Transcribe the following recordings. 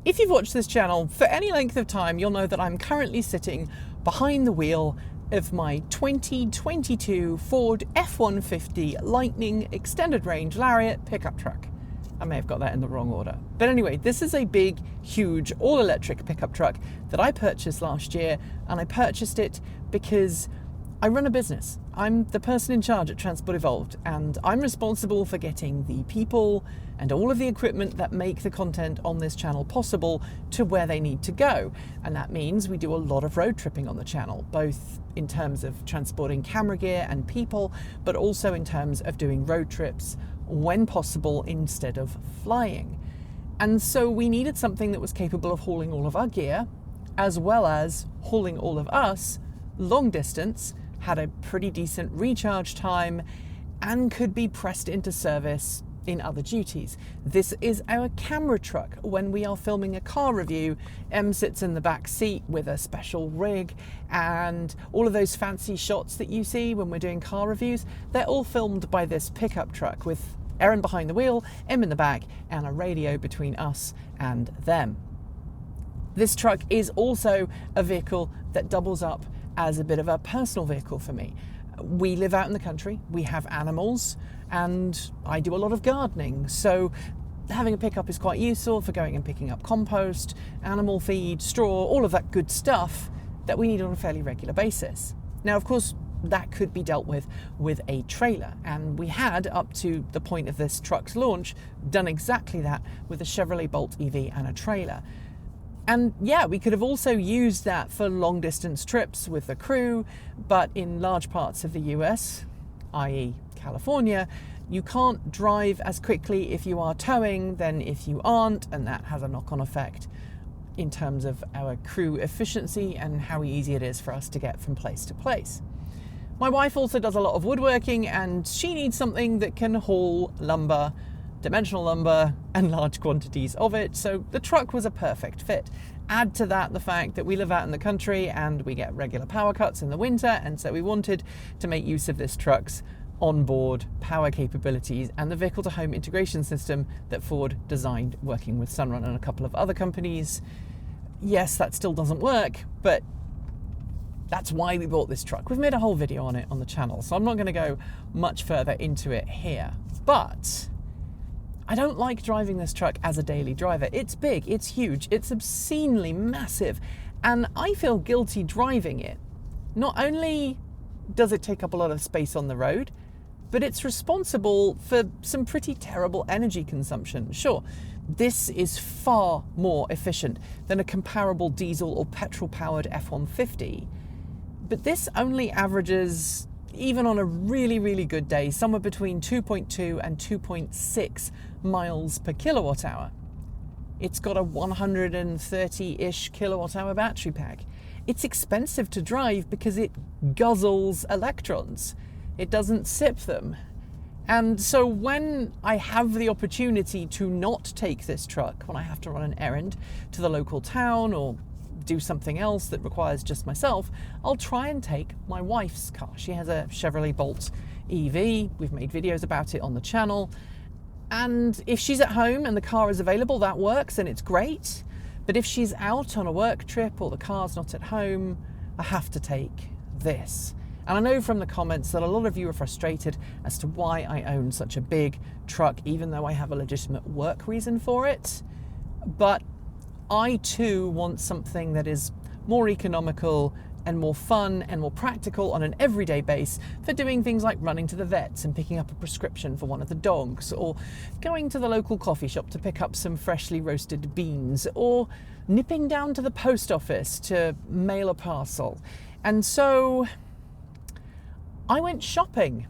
If you've watched this channel for any length of time, you'll know that I'm currently sitting behind the wheel of my 2022 Ford F150 Lightning Extended Range Lariat pickup truck. I may have got that in the wrong order. But anyway, this is a big, huge, all-electric pickup truck that I purchased last year, and I purchased it because I run a business. I'm the person in charge at Transport Evolved, and I'm responsible for getting the people and all of the equipment that make the content on this channel possible to where they need to go. And that means we do a lot of road tripping on the channel, both in terms of transporting camera gear and people, but also in terms of doing road trips when possible instead of flying. And so we needed something that was capable of hauling all of our gear, as well as hauling all of us long distance, had a pretty decent recharge time, and could be pressed into service in other duties. This is our camera truck. When we are filming a car review, Em sits in the back seat with a special rig, and all of those fancy shots that you see when we're doing car reviews, they're all filmed by this pickup truck with Erin behind the wheel, Em in the back, and a radio between us and them. This truck is also a vehicle that doubles up as a bit of a personal vehicle for me. We live out in the country, we have animals, and I do a lot of gardening, so having a pickup is quite useful for going and picking up compost, animal feed, straw, all of that good stuff that we need on a fairly regular basis. Now, of course, that could be dealt with a trailer, and we had, up to the point of this truck's launch, done exactly that with a Chevrolet Bolt EV and a trailer. And yeah, we could have also used that for long distance trips with the crew, but in large parts of the US, i.e. California, you can't drive as quickly if you are towing than if you aren't, and that has a knock-on effect in terms of our crew efficiency and how easy it is for us to get from place to place. My wife also does a lot of woodworking, and she needs something that can haul lumber, dimensional lumber, and large quantities of it, so the truck was a perfect fit. Add to that the fact that we live out in the country and we get regular power cuts in the winter, and so we wanted to make use of this truck's onboard power capabilities and the vehicle-to-home integration system that Ford designed, working with Sunrun and a couple of other companies. Yes, that still doesn't work, but that's why we bought this truck. We've made a whole video on it on the channel, so I'm not going to go much further into it here. But I don't like driving this truck as a daily driver. It's big, it's huge, it's obscenely massive, and I feel guilty driving it. Not only does it take up a lot of space on the road, but it's responsible for some pretty terrible energy consumption. Sure, this is far more efficient than a comparable diesel or petrol-powered F150, but this only averages, even on a really, really good day, somewhere between 2.2 and 2.6 miles per kilowatt hour. It's got a 130-ish kilowatt hour battery pack. It's expensive to drive because it guzzles electrons. It doesn't sip them. And so when I have the opportunity to not take this truck, when I have to run an errand to the local town or do something else that requires just myself, I'll try and take my wife's car. She has a Chevrolet Bolt EV. We've made videos about it on the channel. And if she's at home and the car is available, that works and it's great. But if she's out on a work trip or the car's not at home, I have to take this. And I know from the comments that a lot of you are frustrated as to why I own such a big truck, even though I have a legitimate work reason for it. But I too want something that is more economical and more fun and more practical on an everyday base for doing things like running to the vets and picking up a prescription for one of the dogs, or going to the local coffee shop to pick up some freshly roasted beans, or nipping down to the post office to mail a parcel. And so I went shopping.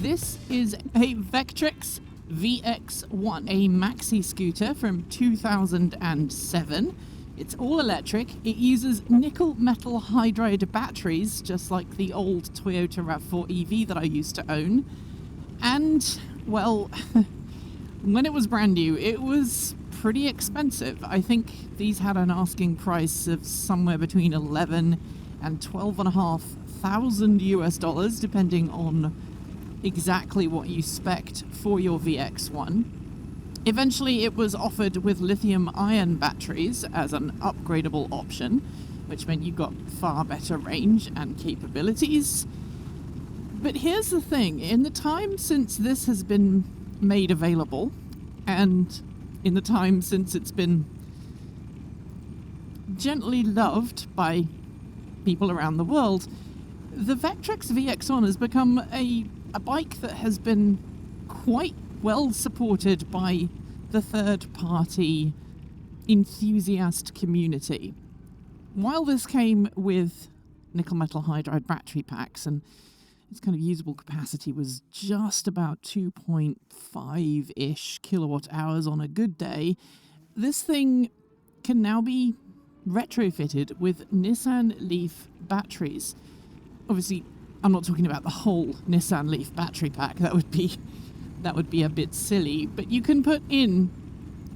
This is a Vectrex VX1, a maxi scooter from 2007. It's all electric. It uses nickel metal hydride batteries, just like the old Toyota RAV4 EV that I used to own. And, well, when it was brand new, it was pretty expensive. I think these had an asking price of somewhere between 11 and 12,500 US dollars, depending on exactly what you spec'd for your VX1. Eventually it was offered with lithium-ion batteries as an upgradable option, which meant you got far better range and capabilities. But here's the thing, in the time since this has been made available, and in the time since it's been gently loved by people around the world, the Vectrex VX1 has become a bike that has been quite well supported by the third-party enthusiast community. While this came with nickel metal hydride battery packs, and its kind of usable capacity was just about 2.5-ish kilowatt hours on a good day, this thing can now be retrofitted with Nissan Leaf batteries. Obviously, I'm not talking about the whole Nissan Leaf battery pack. That would be a bit silly. But you can put in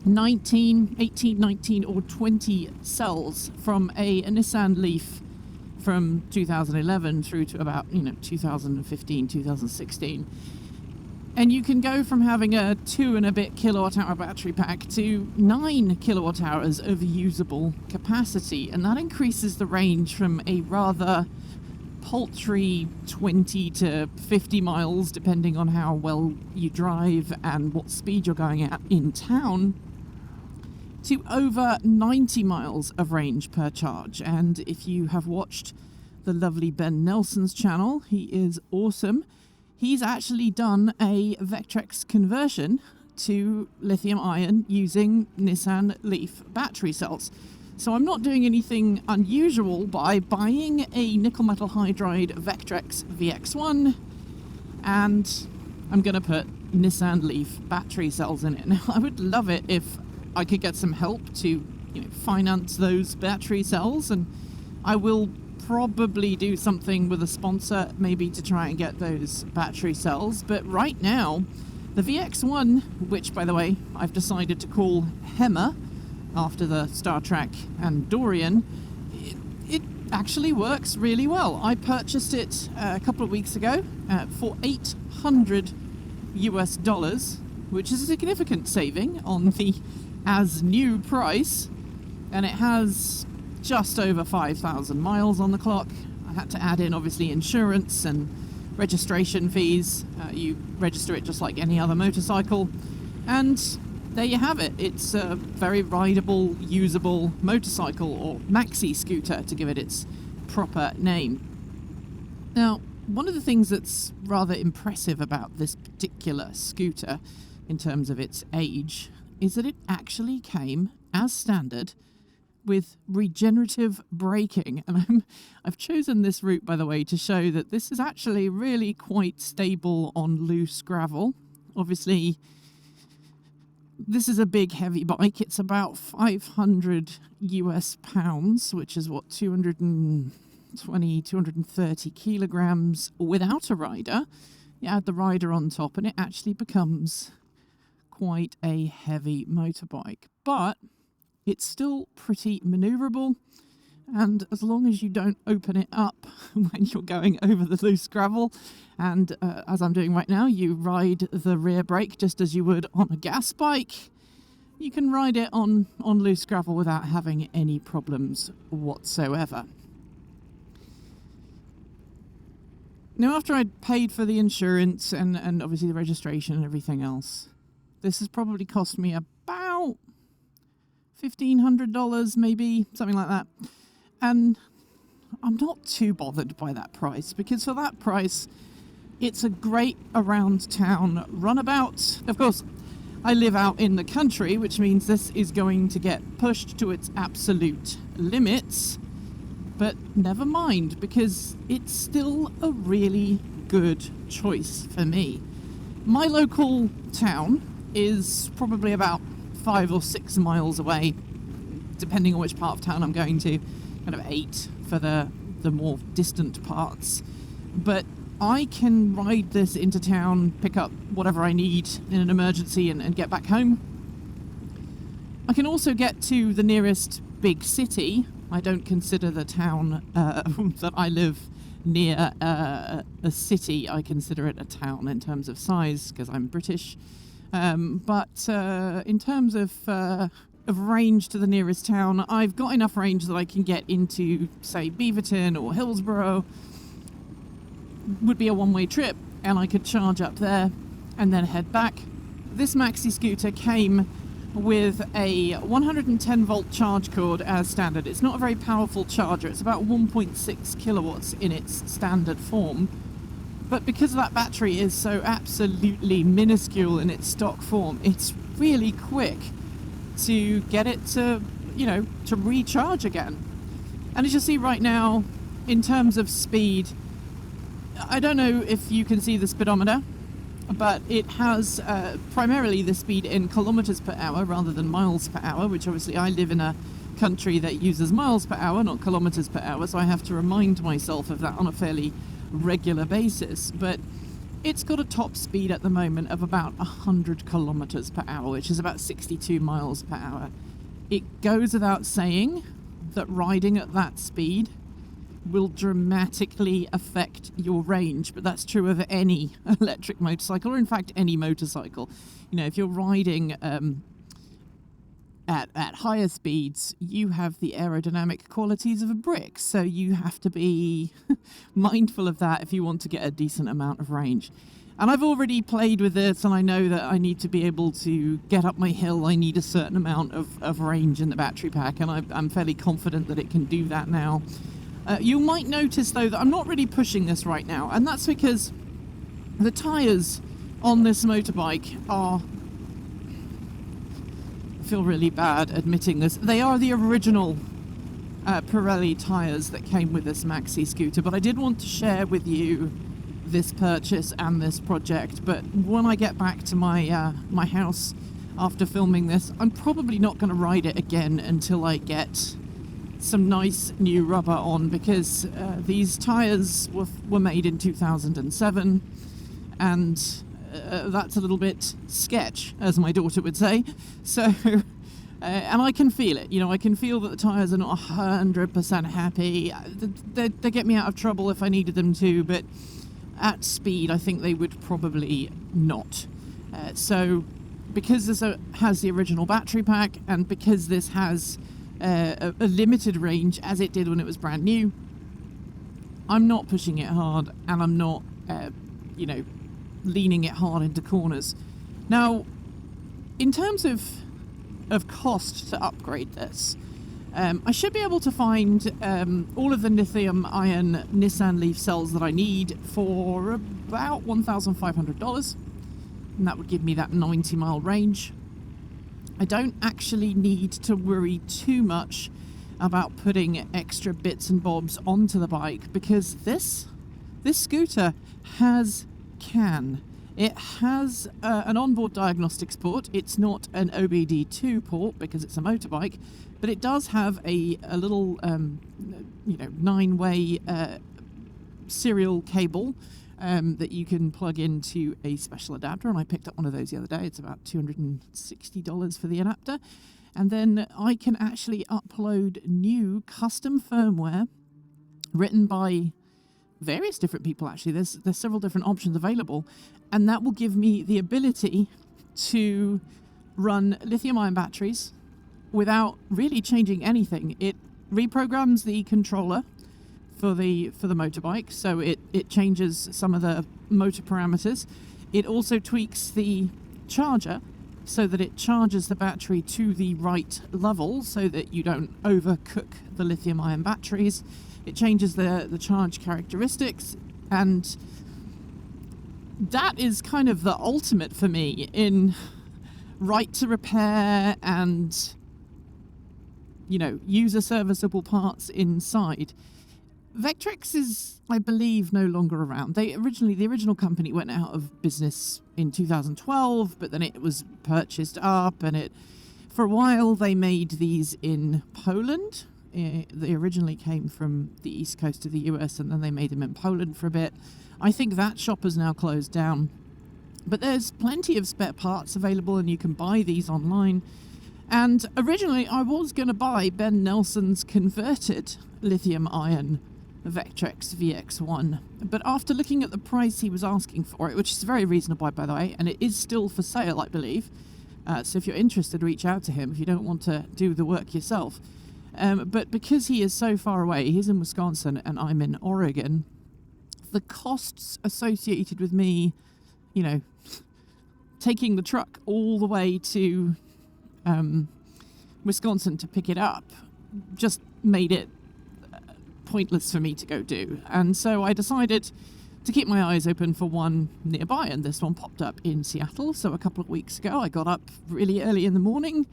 18, 19 or 20 cells from a Nissan Leaf from 2011 through to about 2015, 2016. And you can go from having a 2 and a bit kilowatt hour battery pack to 9 kilowatt hours of usable capacity. And that increases the range from a rather paltry 20 to 50 miles, depending on how well you drive and what speed you're going at in town, to over 90 miles of range per charge. And if you have watched the lovely Ben Nelson's channel, he is awesome. He's actually done a Vectrex conversion to lithium ion using Nissan Leaf battery cells. So I'm not doing anything unusual by buying a nickel metal hydride Vectrex VX1, and I'm going to put Nissan Leaf battery cells in it. Now, I would love it if I could get some help to finance those battery cells, and I will probably do something with a sponsor maybe to try and get those battery cells. But right now, the VX1, which by the way I've decided to call Hemmer after the Star Trek and Dorian, it actually works really well. I purchased it a couple of weeks ago for $800 US dollars, which is a significant saving on the as new price, and it has just over 5,000 miles on the clock. I had to add in obviously insurance and registration fees. You register it just like any other motorcycle, and there you have it. It's a very rideable, usable motorcycle, or maxi scooter to give it its proper name. Now, one of the things that's rather impressive about this particular scooter in terms of its age is that it actually came as standard with regenerative braking. And I've chosen this route, by the way, to show that this is actually really quite stable on loose gravel. Obviously, this is a big, heavy bike. It's about 500 US pounds, which is what, 220, 230 kilograms without a rider. You add the rider on top and it actually becomes quite a heavy motorbike. But it's still pretty maneuverable, and as long as you don't open it up when you're going over the loose gravel, and as I'm doing right now, you ride the rear brake just as you would on a gas bike, you can ride it on loose gravel without having any problems whatsoever. Now, after I'd paid for the insurance and obviously the registration and everything else, this has probably cost me about $1,500, maybe, something like that. And I'm not too bothered by that price, because for that price, it's a great around town runabout. Of course, I live out in the country, which means this is going to get pushed to its absolute limits. But never mind, because it's still a really good choice for me. My local town is probably about 5 or 6 miles away, depending on which part of town I'm going to, kind of 8 for the more distant parts. But I can ride this into town, pick up whatever I need in an emergency and get back home. I can also get to the nearest big city. I don't consider the town that I live near a city. I consider it a town in terms of size because I'm British. But in terms of range to the nearest town, I've got enough range that I can get into, say, Beaverton or Hillsborough. Would be a one-way trip, and I could charge up there and then head back. This maxi scooter came with a 110 volt charge cord as standard. It's not a very powerful charger. It's about 1.6 kilowatts in its standard form. But because that battery is so absolutely minuscule in its stock form, it's really quick to get it to recharge again. And as you see right now, in terms of speed, I don't know if you can see the speedometer, but it has primarily the speed in kilometers per hour rather than miles per hour, which obviously I live in a country that uses miles per hour, not kilometers per hour, so I have to remind myself of that on a fairly regular basis. But it's got a top speed at the moment of about 100 kilometers per hour, which is about 62 miles per hour. It goes without saying that riding at that speed will dramatically affect your range, but that's true of any electric motorcycle, or in fact any motorcycle. If you're riding at higher speeds, you have the aerodynamic qualities of a brick, so you have to be mindful of that if you want to get a decent amount of range. And I've already played with this, and I know that I need to be able to get up my hill. I need a certain amount of range in the battery pack, and I'm fairly confident that it can do that now. You might notice, though, that I'm not really pushing this right now, and that's because the tyres on this motorbike are... I feel really bad admitting this. They are the original Pirelli tyres that came with this maxi scooter, but I did want to share with you this purchase and this project. But when I get back to my my house after filming this, I'm probably not going to ride it again until I get some nice new rubber on, because these tyres were made in 2007, and that's a little bit sketch, as my daughter would say. So, and I can feel it. I can feel that the tyres are not 100% happy. They get me out of trouble if I needed them to, but at speed, I think they would probably not. So, because this has the original battery pack, and because this has a limited range, as it did when it was brand new, I'm not pushing it hard, and I'm not, leaning it hard into corners. Now, in terms of cost to upgrade this, I should be able to find all of the lithium-ion Nissan Leaf cells that I need for about $1,500, and that would give me that 90-mile range. I don't actually need to worry too much about putting extra bits and bobs onto the bike, because this scooter has CAN. It has an onboard diagnostics port. It's not an OBD2 port because it's a motorbike, but it does have a little 9-way serial cable that you can plug into a special adapter, and I picked up one of those the other day. It's about $260 for the adapter, and then I can actually upload new custom firmware written by various different people. Actually, there's several different options available, and that will give me the ability to run lithium-ion batteries without really changing anything. It reprograms the controller for the motorbike, so it changes some of the motor parameters. It also tweaks the charger so that it charges the battery to the right level so that you don't overcook the lithium-ion batteries. It changes the charge characteristics, and that is kind of the ultimate for me in right to repair and user serviceable parts inside. Vectrex is, I believe, no longer around. The original company went out of business in 2012, but then it was purchased up, and for a while they made these in Poland. They originally came from the east coast of the US, and then they made them in Poland for a bit. I think that shop has now closed down, but there's plenty of spare parts available, and you can buy these online. And originally I was going to buy Ben Nelson's converted lithium-ion Vectrex VX1, but after looking at the price he was asking for it, which is very reasonable by the way, and it is still for sale I believe, so if you're interested, reach out to him if you don't want to do the work yourself. But because he is so far away, he's in Wisconsin and I'm in Oregon, the costs associated with me, taking the truck all the way to Wisconsin to pick it up just made it pointless for me to go do. And so I decided to keep my eyes open for one nearby, and this one popped up in Seattle. So a couple of weeks ago I got up really early in the morning,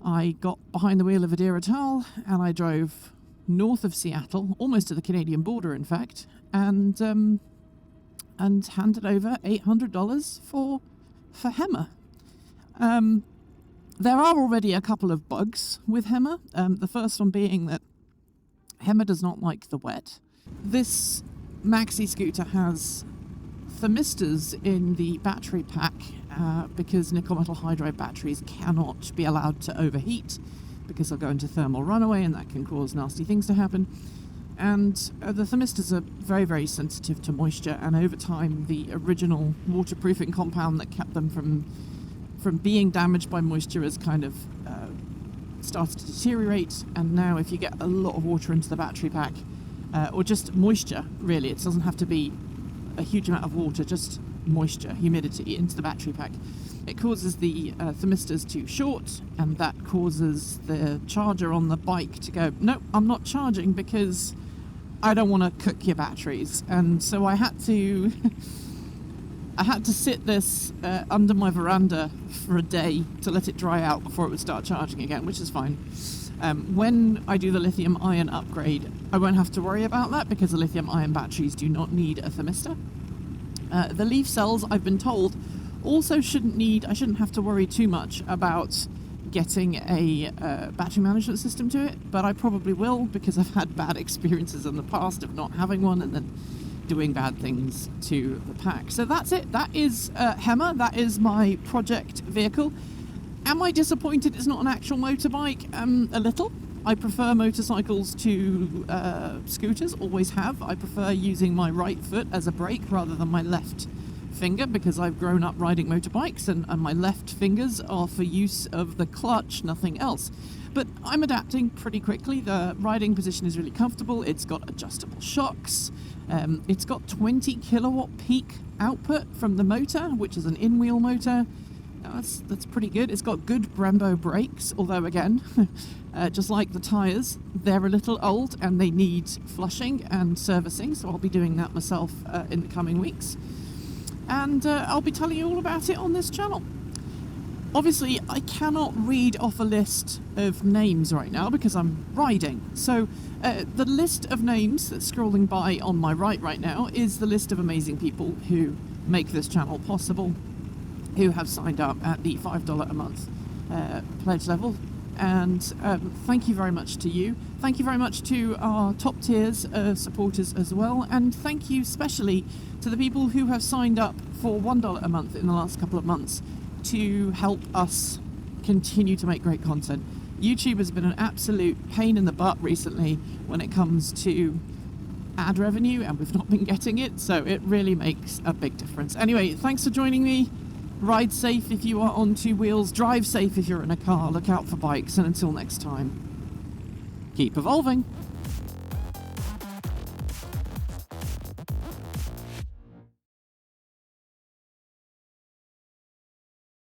I got behind the wheel of Adira Tal, and I drove north of Seattle, almost to the Canadian border in fact, and handed over $800 for HEMA. There are already a couple of bugs with HEMA. The first one being that HEMA does not like the wet. This maxi scooter has thermistors in the battery pack because nickel metal hydride batteries cannot be allowed to overheat because they'll go into thermal runaway, and that can cause nasty things to happen. And the thermistors are very, very sensitive to moisture, and over time the original waterproofing compound that kept them from being damaged by moisture has kind of started to deteriorate. And now if you get a lot of water into the battery pack, or just moisture really, it doesn't have to be a huge amount of water, just moisture, humidity into the battery pack, it causes the thermistors to short, and that causes the charger on the bike to go, no, I'm not charging because I don't want to cook your batteries. And so I had to sit this under my veranda for a day to let it dry out before it would start charging again, which is fine. When I do the lithium ion upgrade, I won't have to worry about that because the lithium ion batteries do not need a thermistor. The leaf cells, I've been told, also I shouldn't have to worry too much about getting a battery management system to it, but I probably will because I've had bad experiences in the past of not having one and then doing bad things to the pack. So that's it. That is HEMA. That is my project vehicle. Am I disappointed it's not an actual motorbike? A little. I prefer motorcycles to scooters, always have. I prefer using my right foot as a brake rather than my left finger because I've grown up riding motorbikes and my left fingers are for use of the clutch, nothing else. But I'm adapting pretty quickly. The riding position is really comfortable. It's got adjustable shocks. It's got 20 kilowatt peak output from the motor, which is an in-wheel motor. That's pretty good. It's got good Brembo brakes, although again, just like the tyres, they're a little old and they need flushing and servicing, so I'll be doing that myself in the coming weeks. And I'll be telling you all about it on this channel. Obviously, I cannot read off a list of names right now because I'm riding. So the list of names that's scrolling by on my right now is the list of amazing people who make this channel possible, who have signed up at the $5 a month pledge level. And thank you very much to you. Thank you very much to our top tiers supporters as well. And thank you especially to the people who have signed up for $1 a month in the last couple of months to help us continue to make great content. YouTube has been an absolute pain in the butt recently when it comes to ad revenue, and we've not been getting it, so it really makes a big difference. Anyway, thanks for joining me. Ride safe if you are on two wheels, drive safe if you're in a car, look out for bikes, and until next time, keep evolving.